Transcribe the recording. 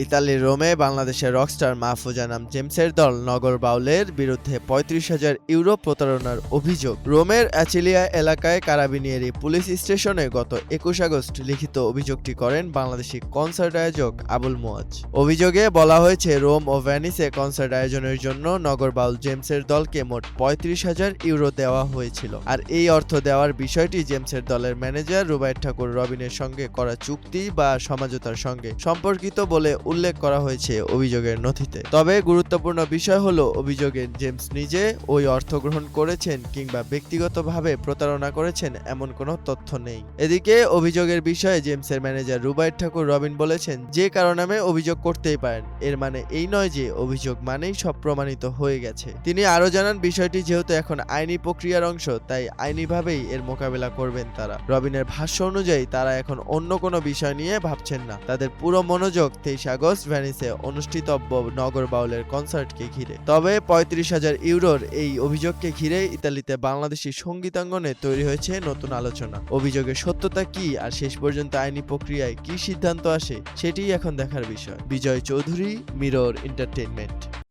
ইতালির রোমে বাংলাদেশের রকস্টার মাহফুজা নাম জেমসের দল নগর বাউলের বিরুদ্ধে ৩৫,০০০ ইউরো প্রতারণার অভিযোগ। রোমের অ্যাচিলিয়া এলাকায় কারাবিনিয়েরি পুলিশ স্টেশনে গত ২১ আগস্ট লিখিত অভিযোগটি করেন বাংলাদেশি কনসার্ট আয়োজক আবুল মুয়াজ। অভিযোগে বলা হয়েছে, রোম ও ভেনিসে কনসার্ট আয়োজনের জন্য নগর বাউল জেমসের দলকে মোট ৩৫,০০০ ইউরো দেওয়া হয়েছিল। আর এই অর্থ দেওয়ার বিষয়টি জেমসের দলের ম্যানেজার রুবায়েত ঠাকুর রবিনের সঙ্গে করা চুক্তি বা সমঝোতার সঙ্গে সম্পর্কিত বলে উল্লেখ করা হয়েছে অভিযোগের নথিতে। তবে গুরুত্বপূর্ণ বিষয় হলো, অভিযোগে জেমস নিজে ওই অর্থ গ্রহণ করেছেন কিংবা ব্যক্তিগতভাবে প্রতারণা করেছেন এমন কোনো তথ্য নেই। এদিকে অভিযোগের বিষয়ে জেমসের ম্যানেজার রুবায়েত ঠাকুর রবিন বলেছেন, যে কারো নামে অভিযোগ করতেই পারেন, এর মানে এই নয় যে অভিযোগ মানেই সব প্রমাণিত হয়ে গেছে। তিনি আরো জানান, বিষয়টি যেহেতু এখন আইনি প্রক্রিয়ার অংশ, তাই আইনিভাবেই এর মোকাবেলা করবেন তারা। রবিনের ভাষ্য অনুযায়ী তারা এখন অন্য কোনো বিষয় নিয়ে ভাবছেন না। তাদের পুরো মনোযোগ ২৩ আগস্ট ভেনিসে অনুষ্ঠিতব্য নগর বাউলের কনসার্টকে ঘিরে। তবে ৩৫,০০০ ইউরোর এই অভিযোগকে ঘিরে ইতালিতে বাংলাদেশি সঙ্গীতাঙ্গনে তৈরি হয়েছে নতুন আলোচনা। অভিযোগের সত্যতা কি আর শেষ পর্যন্ত আইনি প্রক্রিয়ায় কি সিদ্ধান্ত আসে, সেটিই এখন দেখার বিষয়। বিজয় চৌধুরী, মিরর এন্টারটেইনমেন্ট।